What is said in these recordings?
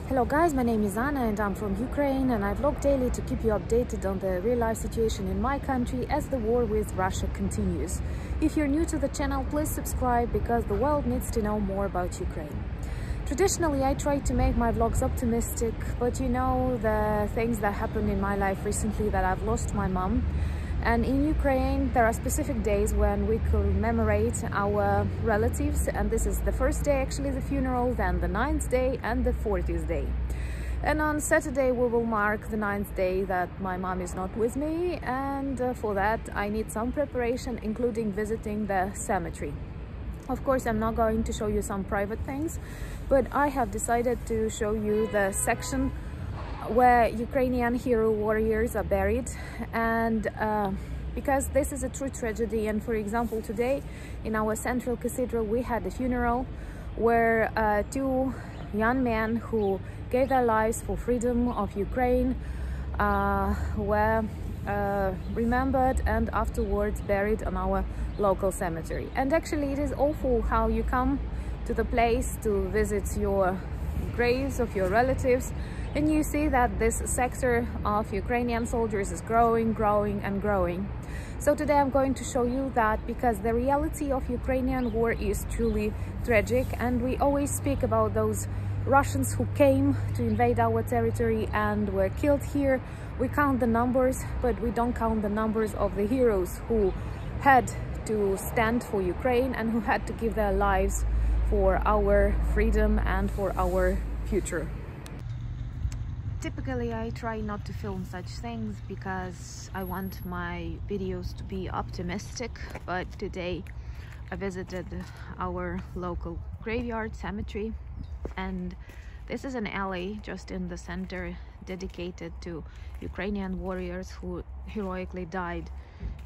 Hello guys, my name is Anna and I'm from Ukraine, and I vlog daily to keep you updated on the real life situation in my country as the war with Russia continues. If you're new to the channel, please subscribe because the world needs to know more about Ukraine. Traditionally, I try to make my vlogs optimistic, but you know the things that happened in my life recently, that I've lost my mom. And in Ukraine, there are specific days when we commemorate our relatives, and this is the first day, actually, the funeral, then the 9th day and the 40th day. And on Saturday, we will mark the 9th day that my mom is not with me, and for that, I need some preparation, including visiting the cemetery. Of course, I'm not going to show you some private things, but I have decided to show you the section where Ukrainian hero warriors are buried, and because this is a true tragedy. And for example, today in our central cathedral we had a funeral where two young men who gave their lives for freedom of Ukraine were remembered and afterwards buried on our local cemetery. And actually it is awful how you come to the place to visit your graves of your relatives, and you see that this sector of Ukrainian soldiers is growing and growing. So today I'm going to show you that, because the reality of Ukrainian war is truly tragic, and we always speak about those Russians who came to invade our territory and were killed here. We count the numbers, but we don't count the numbers of the heroes who had to stand for Ukraine and who had to give their lives for our freedom and for our future. Typically, I try not to film such things because I want my videos to be optimistic, but today I visited our local graveyard cemetery, and this is an alley just in the center dedicated to Ukrainian warriors who heroically died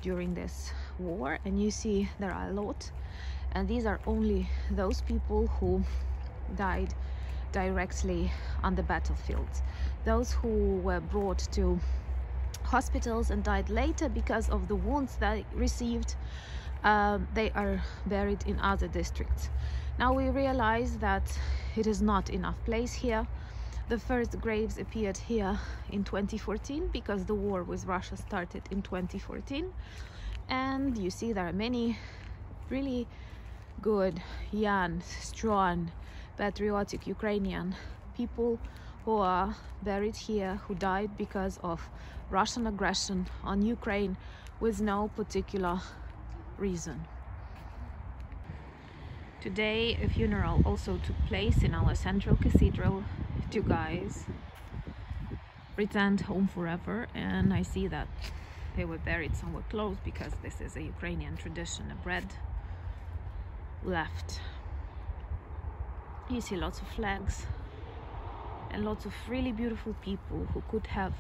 during this war. And you see there are a lot, and these are only those people who died directly on the battlefield. Those who were brought to hospitals and died later because of the wounds they received, they are buried in other districts. Now we realize that it is not enough place here. The first graves appeared here in 2014 because the war with Russia started in 2014, and you see there are many really good, young, strong, patriotic Ukrainian people who are buried here, who died because of Russian aggression on Ukraine with no particular reason. Today a funeral also took place in our central cathedral. Two guys returned home forever, and I see that they were buried somewhere close because this is a Ukrainian tradition. A bread left. You see lots of flags and lots of really beautiful people who could have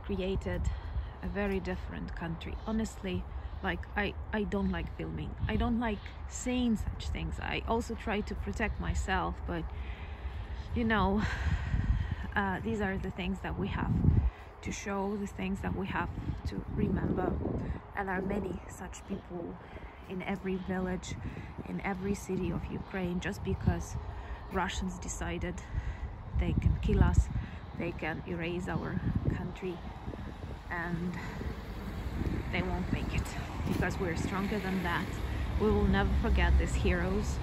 created a very different country. Honestly, I don't like filming. I don't like saying such things. I also try to protect myself, but you know, these are the things that we have to show, the things that we have to remember, and there are many such people in every village, in every city of Ukraine. Just because Russians decided they can kill us, they can erase our country, and they won't make it, because we're stronger than that. We will never forget these heroes,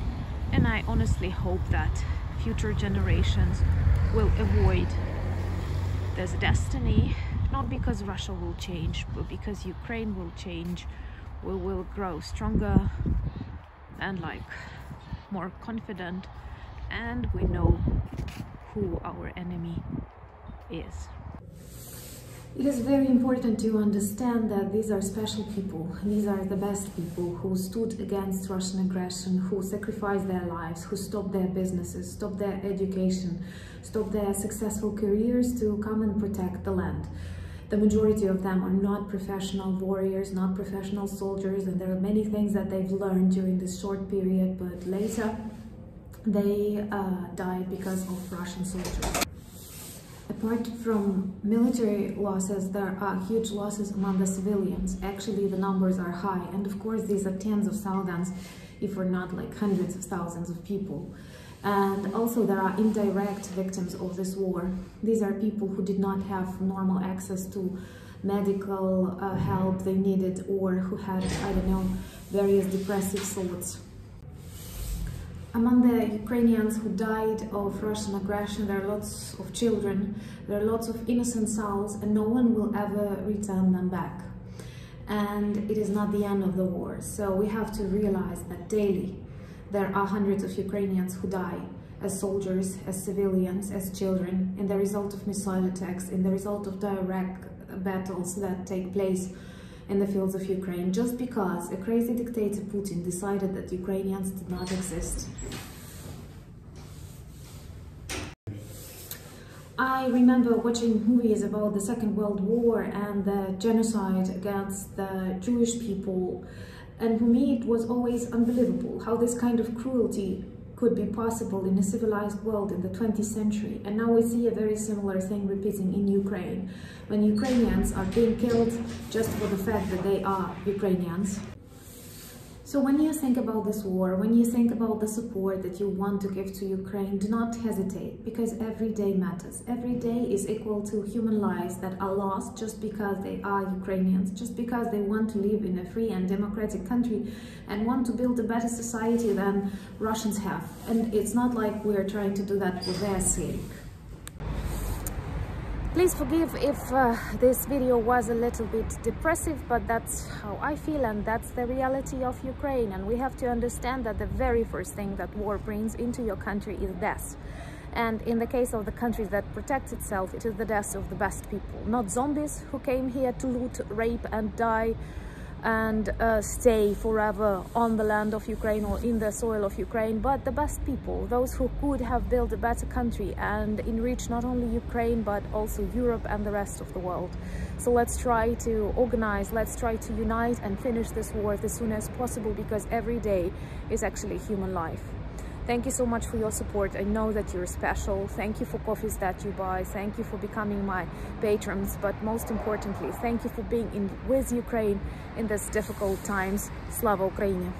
and I honestly hope that future generations will avoid this destiny, not because Russia will change, but because Ukraine will change. We will grow stronger and more confident, and we know who our enemy is. It is very important to understand that these are special people. These are the best people who stood against Russian aggression, who sacrificed their lives, who stopped their businesses, stopped their education, stopped their successful careers to come and protect the land. The majority of them are not professional warriors, not professional soldiers, and there are many things that they've learned during this short period, but later they died because of Russian soldiers. Apart from military losses, there are huge losses among the civilians. Actually, the numbers are high, and of course these are tens of thousands, if we're not hundreds of thousands of people. And also there are indirect victims of this war. These are people who did not have normal access to medical help they needed, or who had, I don't know, various depressive thoughts. Among the Ukrainians who died of Russian aggression, there are lots of children, there are lots of innocent souls, and no one will ever return them back. And it is not the end of the war. So we have to realize that daily there are hundreds of Ukrainians who die as soldiers, as civilians, as children, in the result of missile attacks, in the result of direct battles that take place in the fields of Ukraine, just because a crazy dictator Putin decided that Ukrainians did not exist. I remember watching movies about the Second World War and the genocide against the Jewish people, and for me it was always unbelievable how this kind of cruelty could be possible in a civilized world in the 20th century. And now we see a very similar thing repeating in Ukraine, when Ukrainians are being killed just for the fact that they are Ukrainians. So when you think about this war, when you think about the support that you want to give to Ukraine, do not hesitate, because every day matters. Every day is equal to human lives that are lost just because they are Ukrainians, just because they want to live in a free and democratic country and want to build a better society than Russians have. And it's not like we're trying to do that for their sake. Please forgive if this video was a little bit depressive, but that's how I feel, and that's the reality of Ukraine. And we have to understand that the very first thing that war brings into your country is death. And in the case of the countries that protect itself, it is the deaths of the best people, not zombies who came here to loot, rape and die and stay forever on the land of Ukraine or in the soil of Ukraine, but the best people, those who could have built a better country and enrich not only Ukraine but also Europe and the rest of the world. So let's try to organize, let's try to unite and finish this war as soon as possible, because every day is actually human life. Thank you so much for your support. I know that you're special. Thank you for coffees that you buy. Thank you for becoming my patrons. But most importantly, thank you for being with Ukraine in these difficult times. Slava Ukraini!